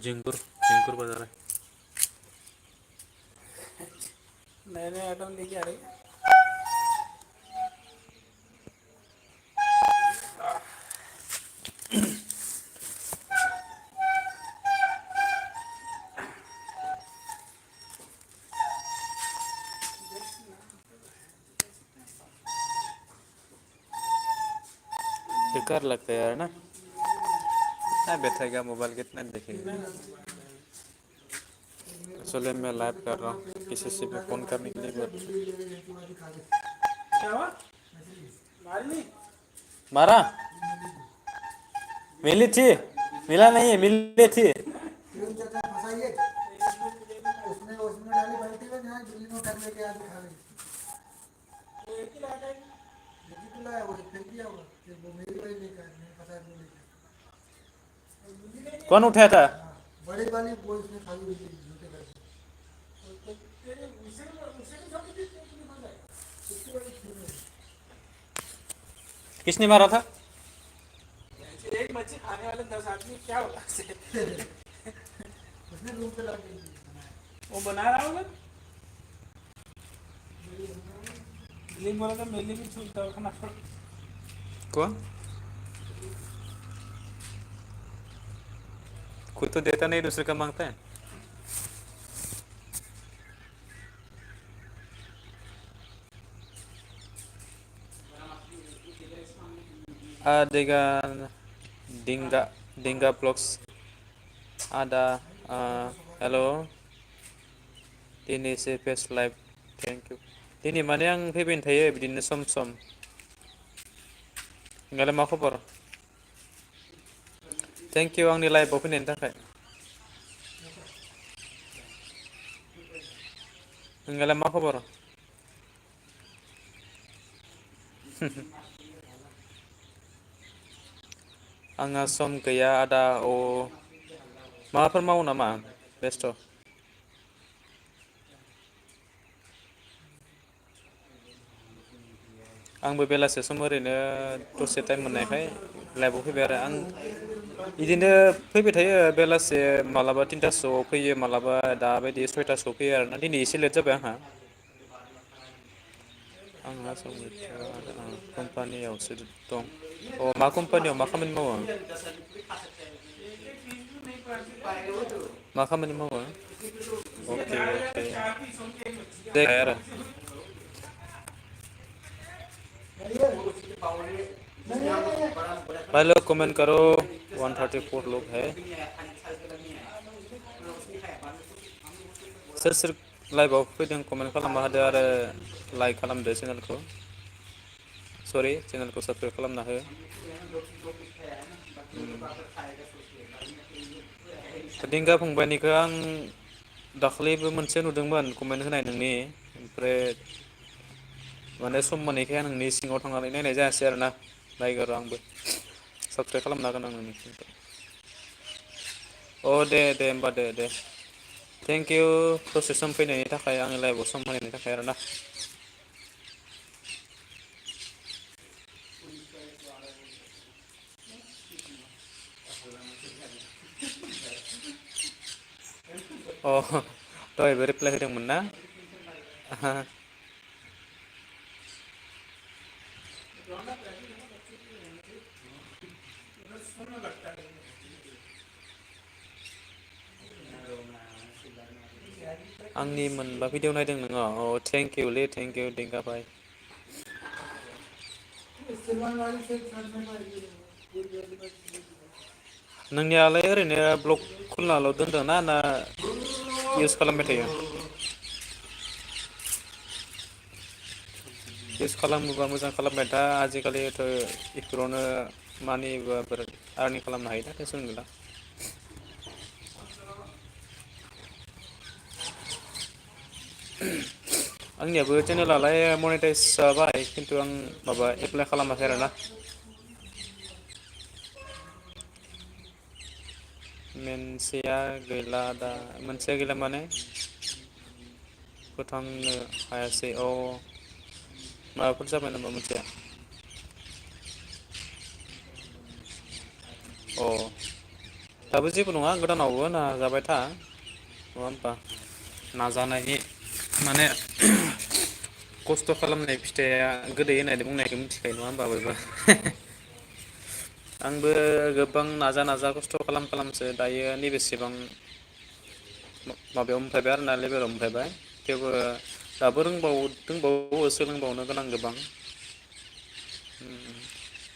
जिंकपुर बाजार है। नए नए आइटम लेके आ रही है। बेकार लगता है यार ना, क्या बैठेगा मोबाइल कितना देखेगा। चले मैं लाइव कर रहा हूँ, किसी से भी फ़ोन करने के लिए क्या हुआ? मारी मारा मिली थी, मिला नहीं है, मिली थी। कौन उठाया था? बड़ी वाली बोल उसने खाली किसने मारा था? एक मच्छी खाने वाले 10 आदमी क्या होगा उसने रूम पे लगा वो बना रहा होगा। लिंग बोला था मेले भी छूटता खाना छोड़। कौन? खुद तो देता नहीं, दूसरे का मांगता है। Dengan Dinga Vlogs ada hello ini si face live, thank you. Ini mana yang febin tayo bikin som nggak lemah kabar. Thank you ang nilai bopin entah kay nggak lemah kabar. Ang som kaya ada o maafkan mau nama besto. Ang bebelas sesum oरैनो दसे time मोननायखाय लाइभआव फैबाय आरो आं बिदिनो फैबाय थायो बेलासे मालाबा 3टासोआव फैयो, मालाबा दाबायदि 6टासोआव फैयो आरोना। दिनै एसे लेट जाबाय आंहा कम्पानियावसो दं। अ मा कम्पानियाव मा खामानि मावो? मा खामानि मावो? अके दे आरो हेलो कमेंट करो 134 लोग है। सोर लाइभआव फैदों कमेन्ट खालामना होदो आरो लाइक खालामदो चेनेलखौ। सरि चेनेलखौ साबस्क्राइब खालामना हो। दिंगा फंबायनिखौ आं दाख्लैबो मोनसे नुदोंमोन कमेन्ट होनाय नोंनि, ओमफ्राय माने सम मोनैखाय आं नोंनि सिङाव थांनानै नायनाय जायासै आरोना। नायगोन र' आंबो साबस्क्राइब खालामना होगोन आं नोंनिखौ। अ दे होमबा दे थेंक इउ दसे सम फैनायनि थाखाय, आंनि लाइभआव सम होनायनि थाखाय आरोना। अ दहायबो रिप्लाय होदोंमोन ना? आंनि मोनबा भिडिअ नायदों नोङो? अ थेंक इउलै, थेंक इउ दिंगा भाई। नोंनियालाय ओरैनो ब्लग खुलिनाल' दोनदों ना इउस खालामबाय थायो? इउस खालामोबा मोजां खालामबाय था, आजिखालिथ' बेफोरावनो मानि आर्निं खालामनो हायोना, टेनसन गैला। आंनियाबो चेनेलालाय मनिटाइज जाबाय खिन्थु आं माबा एप्लाइ खालामाखै आरोना मोनसेया गैला दा मोनसेया गैला माने फोथांनो हायासै औ माबाफोर जाबाय नामा मोनसेया अ दाबो जेबो नङा गोदानावबो नाजाबाय था नङा होमबा नाजानायनि माने खस्थ' खालामनाय फिथाइया गोदै होननानै बुंनायखौ मिथिखायो नङा होमबा बयबो आंबो गोबां नाजा नाजा खस्थ' खालाम खालामसो दायो नैबेसेबां माबायाव मोनफैबाय आरो ना लेभेलाव मोनफैबाय थेवबो दाबो दंबावो सोलोंबावनो गोनां गोबां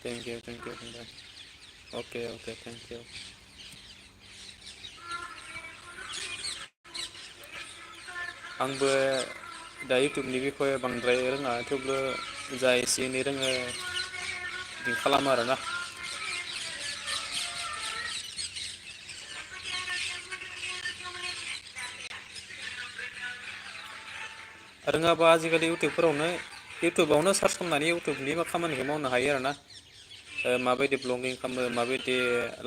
थेंक इउ फंबाय अके अके थेंक इउ आंबो दा इउटुबनि बिखय बांद्राय रोङा थेवबो जा एसे एनै रोङो बिदि खालामो आरोना रोङाबा आजिखालि इउटुबावनो सार्च खालामनानै इउटुबनि खामानिखौ मावनो हायो आरोना माबायदि ब्लगिं खालामो माबायदि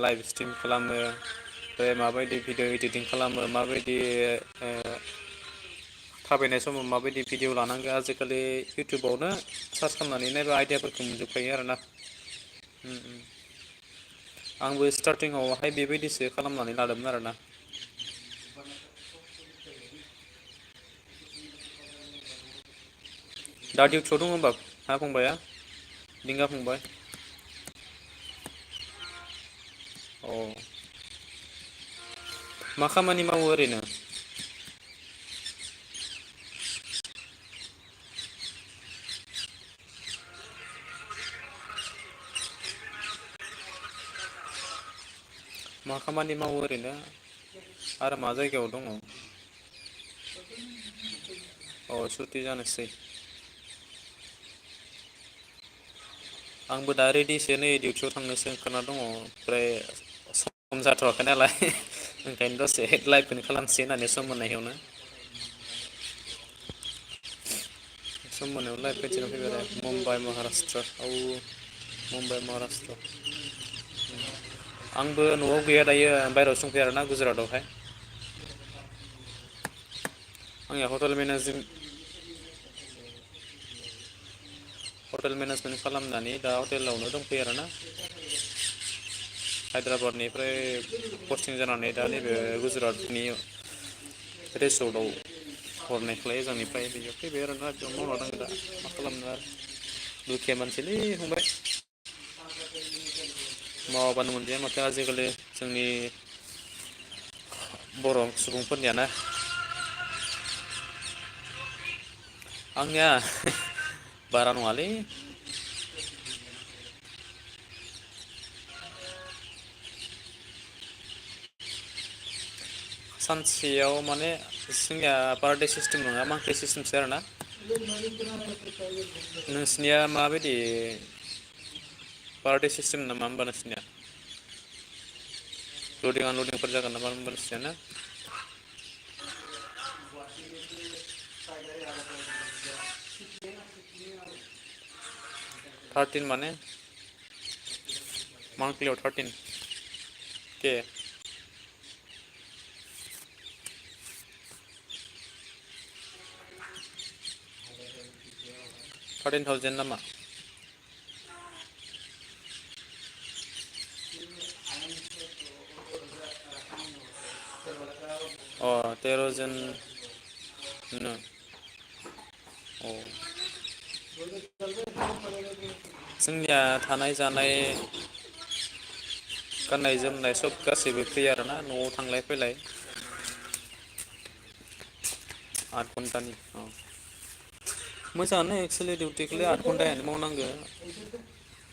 लाइभ स्ट्रिम खालामो ओमफ्राय माबायदि भिडिअ इडिटिं खालामो माबायदि थाबायनाय समाव माबायदि भिडिअ लानांगौ आजिखालि इउटुबावनो सार्च खालामनानै नायबा आइडियाफोरखौ मोनजोबखायो आरोना आंबो स्टार्टिंआवहाय बेबायदिसो खालामनानै लादोंमोन आरोना दा डिउटियाव दङ होनबा फंबाया दिंगा फंबाय औ मा खामानि मावो ओरैनो मा खामानि मावो ओरैनो आरो मा जायगायाव दङ अ सुति जानोसै आंबो दा रेडिसो नै डिउटियाव थांनोसो ओंखारना दङ ओमफ्राय सम जाथ'वाखै नालाय ओंखायनो दसे लाइभखौनो खालामसै होननानै सम मोननायखौनो सम मोननायाव लाइभ फैथिना फैबाय आरो मुम्बाइ महाराष्ट्र औ मुम्बाइ महाराष्ट्र आंबो न'आव गैया दायो बायहेरायावसो दंफैयो आरोना गुजरातआवहाय आंनिया हटेल मेनेजमेन्ट खालामनानै दा हटेलावनो दंफैयो आरोना हायद्राबादनिफ्राय पस्टिं जानानै दा नैबे गुजरातनि रिसर्टआव हरनायखाय ओजोंनिफ्राय बेयाव फैबाय आरोना बेयाव मावना दं दा मा खालामनो आरो दुखिया मानसिलै फंबाय मावाबानो मोनजाया माथो आजिखालि जोंनि बर' सुबुंफोरनियाना आंनिया बारा नङालै सानसेयाव माने जोंनिया पार दे सिस्टेम नङा मान्थलि सिस्टेमसो आरोना नोंसिनिया माबायदि पार दे सिस्टेम नामा होमबा नोंसिनिया लदिं आनलदिंफोर जागोन नामा होमबा नोंसिनिया ना 13 माने मान्थलियाव 13 के 13,000 नामा अ 13,000 नो औ जोंनिया थानाय जानाय गाननाय जोमनाय सब गासैबो फ्रि आरोना न'आव थांलाय फैलाय 8 घन्टानि औ मोजाङानो एक्सुलि डिउटिखौलाय 8 घन्टायानो मावनांगो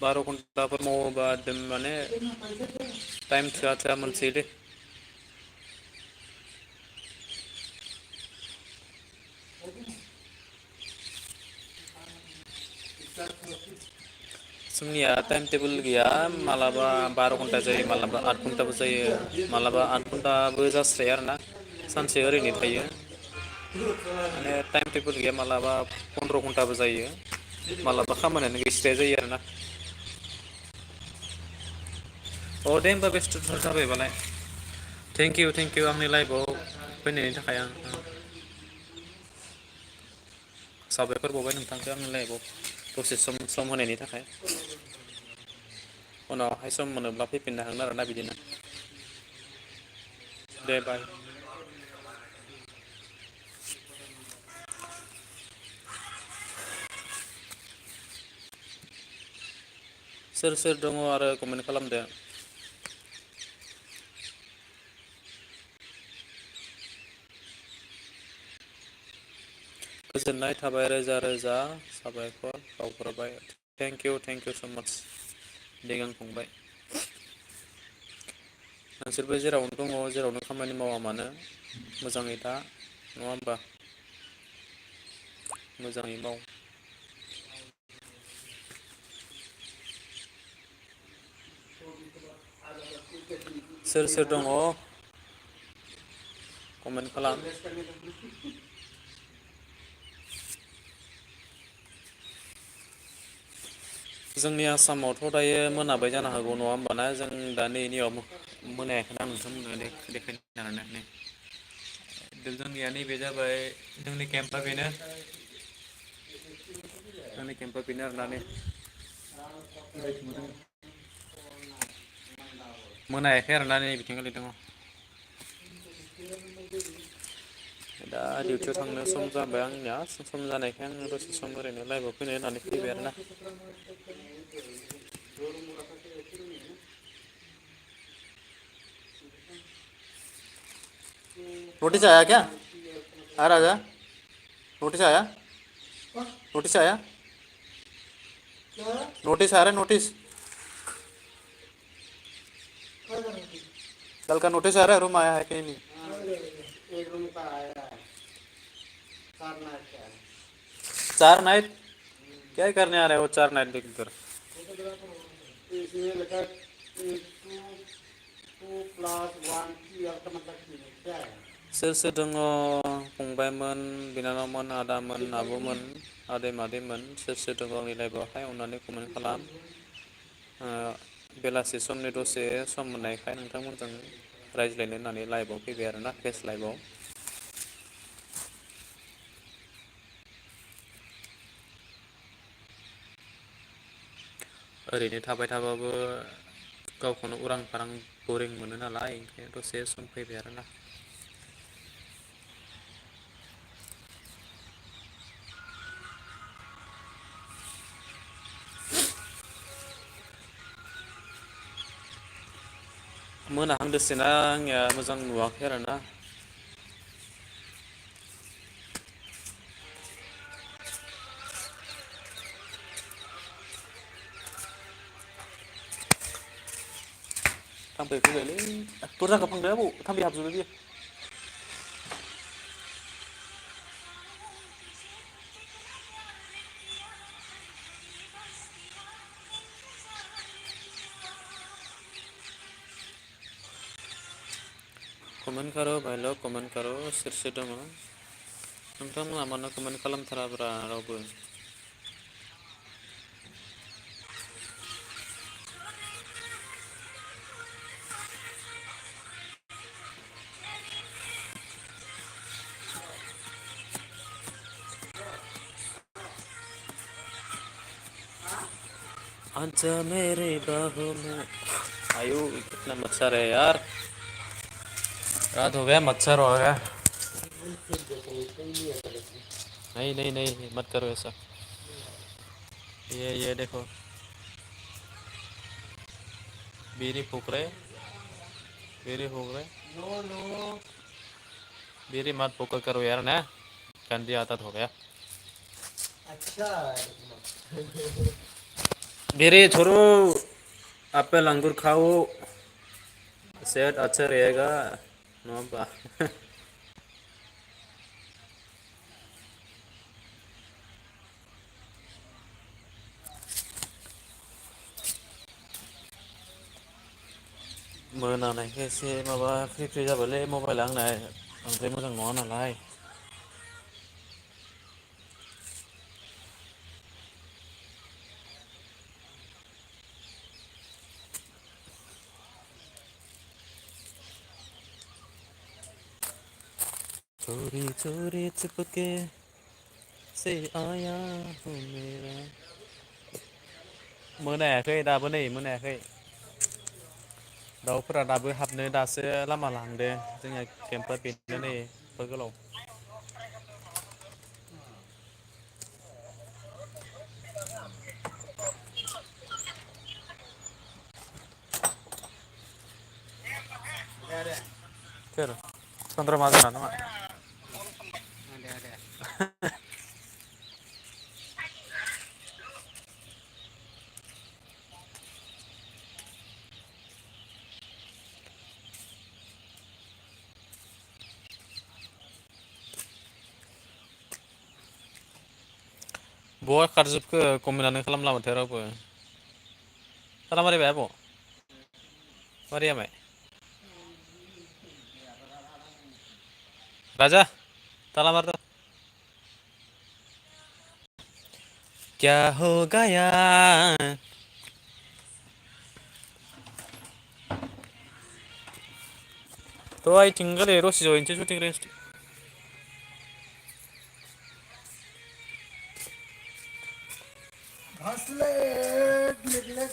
12 घन्टाफोर मावोबा एकदम माने टाइम थोआ थोआ मोनसोयोलै जोंनिया टाइम टेबोल गैया मालाबा 12 घन्टा जायो मालाबा 8 घन्टाबो जायो मालाबा 8 घन्टाबो जास्राया आरोना सानसे ओरैनो थायो माने टाइम टेबोल गैया मालाबा 15 घन्टाबो जायो मालाबा खामानियानो गैस्राया जायो आरोना अ दे होमबा बेस्थ'थार जाबायबालाय थेंक इउ आंनि लाइफआव फैनायनि थाखाय आं साबायखर बावबाय नोंथांखौ आंनि लाइफआव दसे सम होनायनि थाखाय उनावहाय सम मोनोब्ला फैफिननो हागोन आरोना बिदिनो दे बाय सोर सोर दङ आरो कमेन्ट खालामदो गोजोननाय थाबाय रोजा रोजा साबायखर बावहरबाय थेंक इउ स' माच दैगां फंबाय नोंसोरबो जेरावनो दङ जेरावनो खामानि मावा मानो मोजाङै था नङा होमबा मोजाङै माव सोर सोर दङ कमेन्ट खालाम जोंनि आसामावथ' दायो मोनाबाय जानो हागौ नङा होमबाना जों दा नैनियाव मोनायाखैना नोंथांमोना देखायनो जोंनिया नैबे जाबाय जोंनि केम्पआ बेनो जोंनि केम्पा बेनो आरोना नै मोनायाखै आरोना नै बिथिं गोलैदों दा डिउटियाव थांनो सम जाबाय आंनिया सम जानायखाय आं दसे सम ओरैनो लाइभआव फैनो होननानै फैबाय आरोना नोटिस आया क्या हाँ राजा नोटिस आया नोटिस आया नोटिस आ रहा है नोटिस कल का नोटिस आ रहा है रूम आया है कि नहीं एक रूम का आया है 4 नाइट का है 4 नाइट क्या करने आ रहे हो 4 नाइट इधर इसमें लगा 2+1 की का मतलब क्या है सोर सोर दङ फंबायमोन बिनानावमोन आदामोन आब'मोन आदै मादैमोन सोर सोर दङ आंनि लाइफआवहाय अननानै कमेन्ट खालाम बेलासि समनि दसे सम मोननायखाय नोंथांमोनजों रायज्लायनो होननानै लाइभआव फैबाय आरोना फेस लाइभआव ओरैनो थाबाय थाबाबो गावखौनो उरां फारां बरिं मोनो नालाय ओंखायनो दसे सम फैबाय आरोना मोनाहांदोंसोना आंनिया मोजां नुवाखै आरोना थाम्फै फैबायलै दरजाखौ फांदो आबौ थाम्फै हाबजोबबाय बियो कमेन्ट करो भाई लोग कमेन्ट करो सोर सोर दङ नोंथांमोनहा मानो कमेन्ट खालामथाराब्रा रावबो आजा मेरे बाहों में आयु कितना मच्छर है यार रात हो गया मच्छर हो गया नहीं नहीं नहीं मत करो ऐसा ये देखो बीड़ी फूक रहे नो नो बीड़ी मत फूका करो यार ना गंदी आदत हो गया अच्छा बीड़ी छोड़ो एप्पल अंगूर खाओ सेहत अच्छा रहेगा नो बा मोनानायखाय एसे माबा फ्रि फ्रि जाबायलै मबाइला आंना बांद्राय मोजां नङा नालाय। चोरी चोरी चुपके से आया हूँ मेरा मोनायाखै दाबो नै मोनायाखै। दाउफोरा दाबो हाबनो दासो लामा लाहांदो जोंनिया केम्पा बेनो नै एफा गोलाव। सोर चन्द्र माहाजोना नामा? आदाया आदाया बहा खारजोबखो कमेन्टआनो खालामला माथो रावबो। ताला मारिबाय आब'? मारिया माय? राजा ताला मार। क्या हो गया तो आई थिंक अरे रोसी जॉइंट शूटिंग रेंज हंसले गिले गिले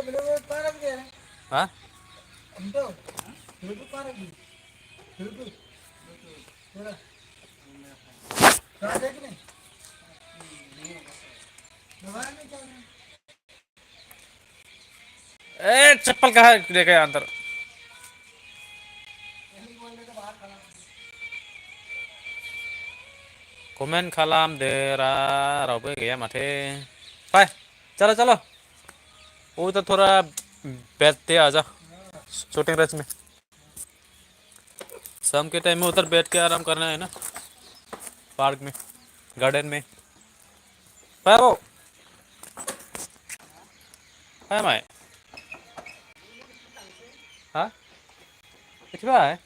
गिले पारा भी है हाँ अंदो बिल्कुल पारा भी बिल्कुल तेरा राजा की नहीं दवाई में क्या ए चप्पल कहाँ ले गया अंदर कमेन्ट खालामदो रा रावबो गैया माथो फाय चलो चलो उधर थोड़ा बैठते आजा शूटिंग रेंज में शाम के टाइम में उधर बैठ के आराम करना है ना पार्क में गार्डन में फाय वो फाय माय हाँ इतना है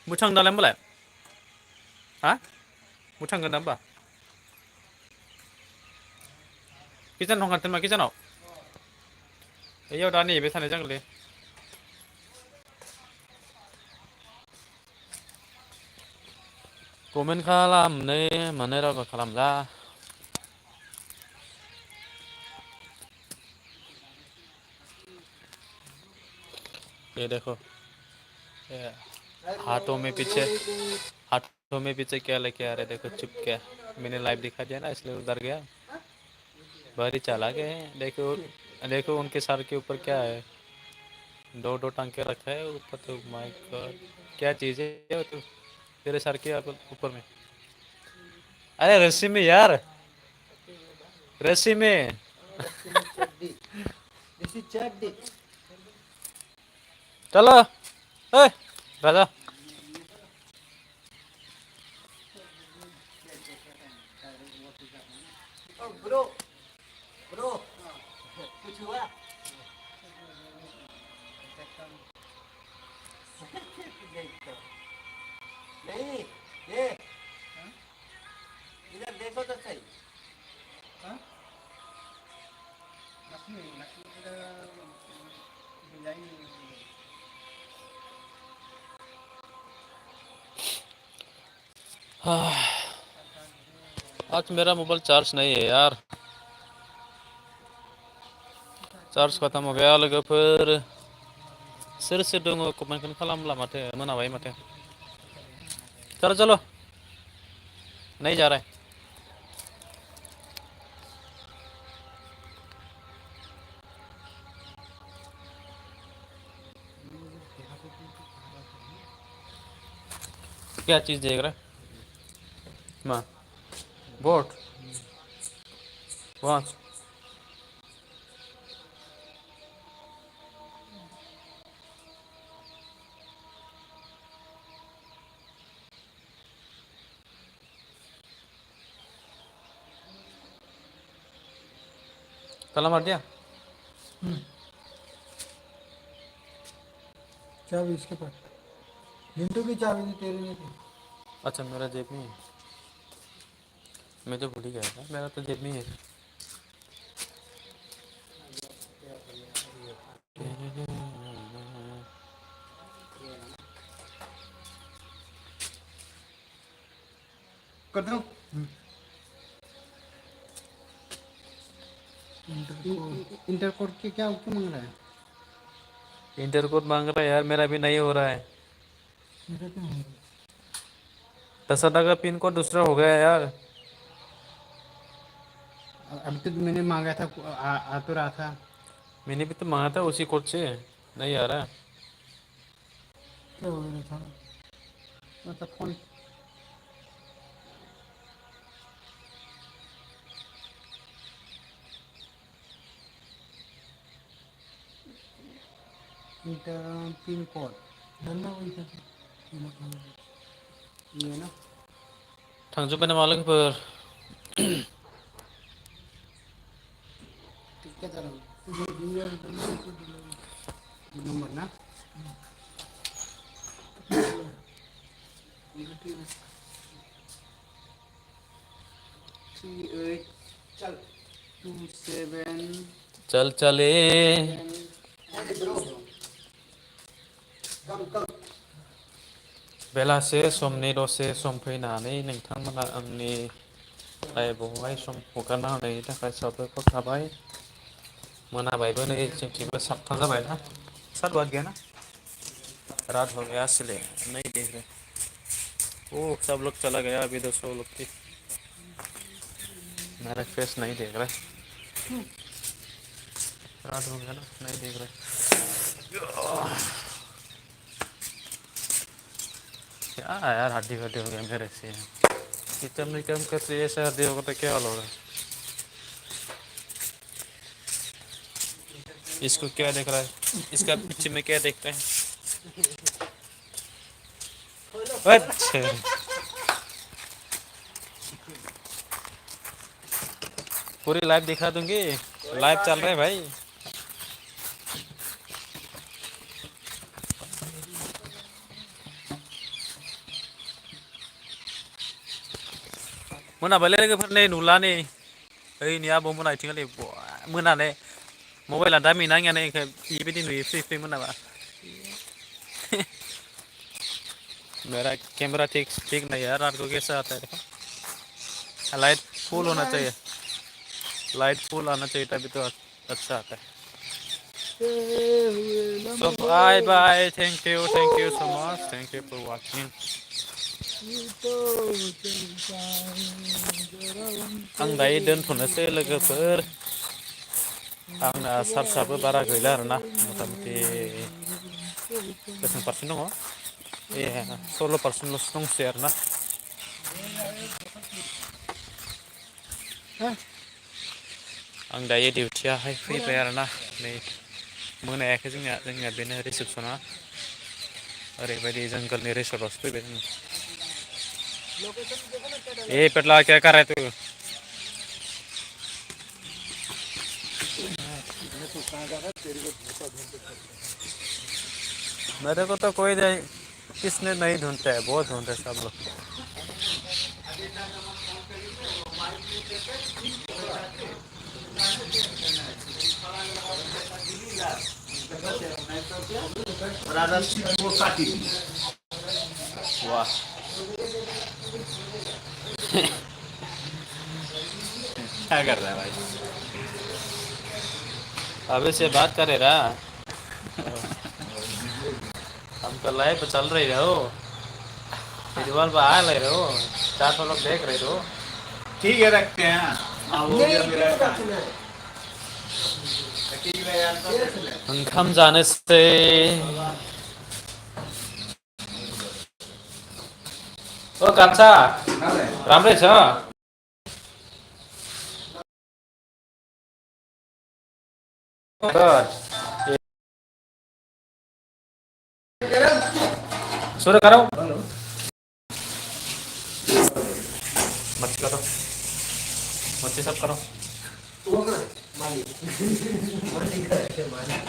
मुझे दालाय होमबालाय हा मुझे थांगोन दा होमबा किजानाव थांगोन मा किजानाव बैयाव दा नेबाय थानाय जागोनलै कमेन्ट खालामनो मानो रावबो खालामला ये देखो ये हाथों में पीछे क्या लेके आ रहे देखो चुप क्या मैंने लाइव दिखा दिया ना इसलिए उधर गया बाहरी चला गए देखो देखो उनके सर के ऊपर क्या है दो टांके रखा है ऊपर तो माइक क्या चीज़ है वो तो तेरे सर के ऊपर में अरे रस्सी में यार रस्सी में दिस इज चड्डी चलो ए राजा ओ ब्रो ब्रो कुछ हुआ नहीं ये इधर देखो तो सही हाँ नकली डिजाइन आज मेरा मोबाइल चार्ज नहीं है यार चार्ज खत्म हो गया लोगोफोर सोर सोर दङ कमेन्टखौनो खालामला माथो मोनाबाय माथो चलो चलो नहीं जा रहा है क्या चीज़ देख रहा है माँ बोट वॉच ताला मार दिया। चाबी इसके पास, लिंटू की चाबी थी, तेरी नहीं थी। अच्छा मेरा जेब में है, मैं तो भूल ही गया था, मेरा तो जेब में है। कर दो। इंटर कोड के क्या क्यों मांग रहा है? इंटर कोड मांग रहा है यार, मेरा भी नहीं हो रहा है। मेरा क्यों नहीं? 10 का पिन कोड दूसरा हो गया यार। अभी तो मैंने मांगा था, आ तो रहा था। मैंने भी तो मांगा था उसी कोड से, नहीं आ रहा। क्या हो रहा था? मतलब फोन इंटर पिन कोड डालना वही था, ये ना। थांजोब्बाय नामा लोगोफोर? क्या था नंबर ना? चल 27 चल चले बेलासे समनि दसे सम फैनानै नोंथांमोना आंनि लाइभआवहाय सम हगारना होनायनि थाखाय साबायखर थाबाय। मोनाबायबो नै जोंथिंबो 7था जाबाय ना, 7 बज गया ना, रात हो गया इसलिए नहीं देख रहे। ओ सब लोग चला गया, अभी 200 लोग थी, मेरा फेस नहीं देख रहा। रात हो गया ना, नहीं देख रहे। क्या यार, हड्डी हड्डी हो गया मेरे से। किचन में काम करते ऐसा हड्डी होगा तो क्या हाल होगा। इसको क्या देख रहा है, इसका पीछे में क्या देखते हैं। अच्छा पूरी लाइव दिखा दूंगी, लाइव चल रहा है भाई। मोनाबायलै लोगोफोर नै नुला नै ओइनि आबौ मोना इथिंगालै मोनालै मबाइला दामि नाङिया नै बेबायदि नुयो फ्रि फ्रि मोनाबा। मेरा कैमरा ठीक ठीक नहीं है, रात को कैसा आता है देखो। लाइट फुल होना चाहिए, लाइट फुल आना चाहिए तभी तो अच्छा आता है। So bye bye, thank you so much, thank you for watching. आं दायो दोनथ'नोसै लोगोफोर, आंना चार्जआबो बारा गैला आरोना, मथा मथि बेसेबां पारसेन्ट दङ, 16% दंसै आरोना। आं दायो डिउटियाहाय फैबाय आरोना, नै मोनायाखै जोंनिया बेनो रिसेपसना, ओरैबायदि जंगलनि रिसर्टआवसो फैबाय जों। ए पेटला क्या कर रहा है तू? मेरे को तो कोई नहीं, किसने नहीं ढूंढता है, बहुत ढूंढते हैं सब लोग। वाह क्या कर रहा है भाई, अभी से बात करे रहा। हम तो लाइव चल रही रहो, विजुअल पर आ रहे हो, 400 लोग देख रहे हो। ठीक है, रखते हैं। हाँ, वो गया मेरा काम। ओंखाम जानोसै। ओ कान्छा राम्रै छ? सुरु करो, मत करो, मत सब करो। मालिक मालिक है मालिक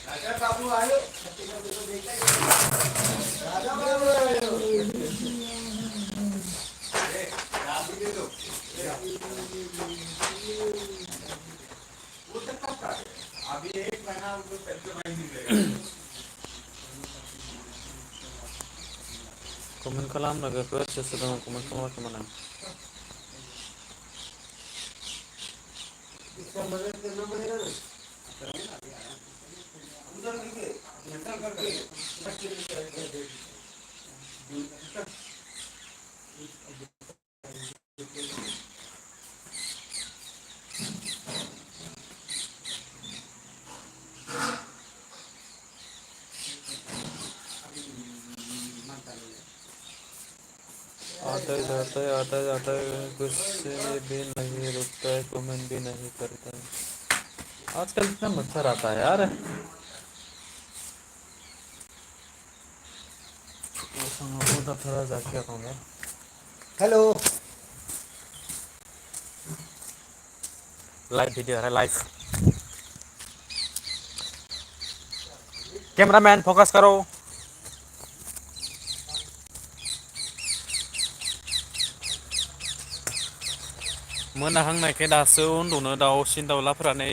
राजा बाबू आयो राजा बाबू आयो अभी 1 महीना उनको पेंशन नहीं मिलेगा Komen kalam लोगोफोर सोर सोर दङ कमेन्ट खालामाखै माने इसका मदद करना पड़ेगा ना उधर देखिए मेंटल करके आता जाता है गुस्से भी नहीं रुकता है कमेंट भी नहीं करता है आजकल इतना मच्छर आता है यार थोड़ा जाके आऊँगा हेलो लाइव वीडियो है लाइव कैमरामैन फोकस करो मोनाहांनायखाय दासो उन्दुनो दाउसिन दाउलाफोरा नै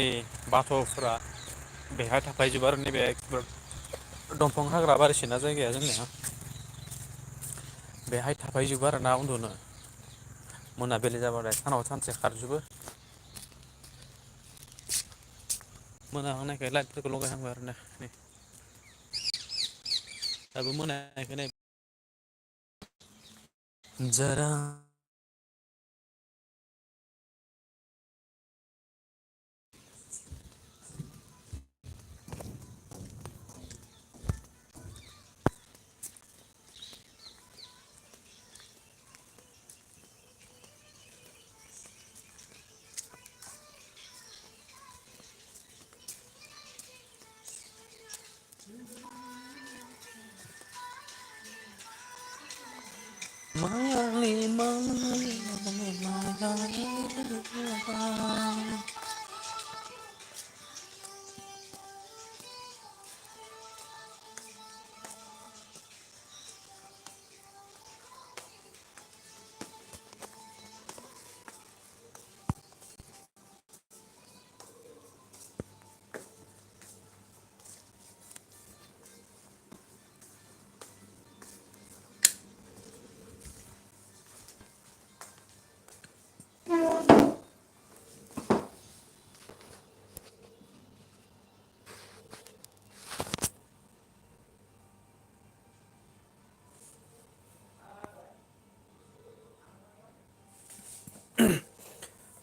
बाथ'फोरा बेहाय थाफायजोबो आरो नैबे दंफां हाग्रा बारिसिना जायगाया जोंनिया बेहाय थाफायजोबो आरो ना उन्दुनो मोनाबिलि जाबाथाय सानाव सानसे खारजोबो मोनाहांनायखाय लाइटफोरखौ लगायहांबाय आरो ना नै दाबो मोनायाखै नै जरा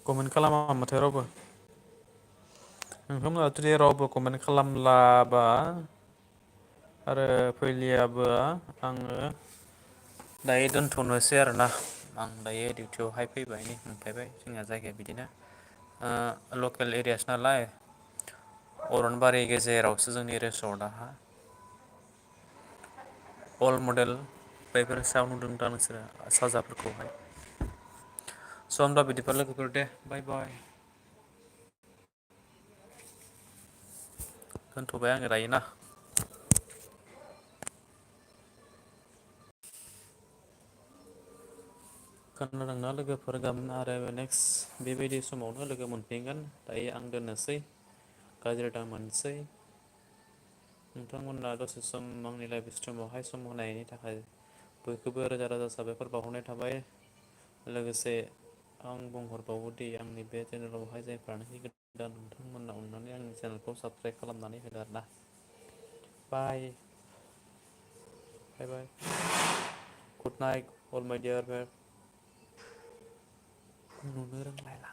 कमेन्ट खालामा माथो रावबो नोंथांमोना जुदि रावबो कमेन्ट खालामलाबा आरो फैलियाबा आङो दायो दोनथ'नोसै आरोना आं दायो डिउटियावहाय फैबाय नै मोनफैबाय जोंना जायगाया बिदिनो लकेल एरियासो नालाय अरनबारि गेजेरावसो जोंनि रेस्टुरेन्टआ अल्ड मडेल बेफोर सायाव नुदों दा नोंसोरो साजाफोरखौहाय स' होनबा बिदिबा लोगोफोर दे बाय बाय दोनथ'बाय आङो दायो ना खोनादोंना लोगोफोर गाबोन आरो नेक्स्ट बेबायदि समावनो लोगो मोनफिनगोन दायो आं दोननोसै गाज्रि दा मोनसै नोंथांमोना दसे सम आंनि लाइभ स्ट्रिमावहाय सम होनायनि थाखाय बयखौबो रोजा रोजा साबायखर बावहरनाय थाबाय लोगोसे आं बुंहरबावोदि आंनि बे चेनेलावहाय जायफ्रानोखि गोदान नोंथांमोना अननानै आंनि चेनेलखौ साबस्क्राइब खालामनानै होदो आरोना बाय बाय बाय गुड नाइट अल माय डियार नुनो रोंलायला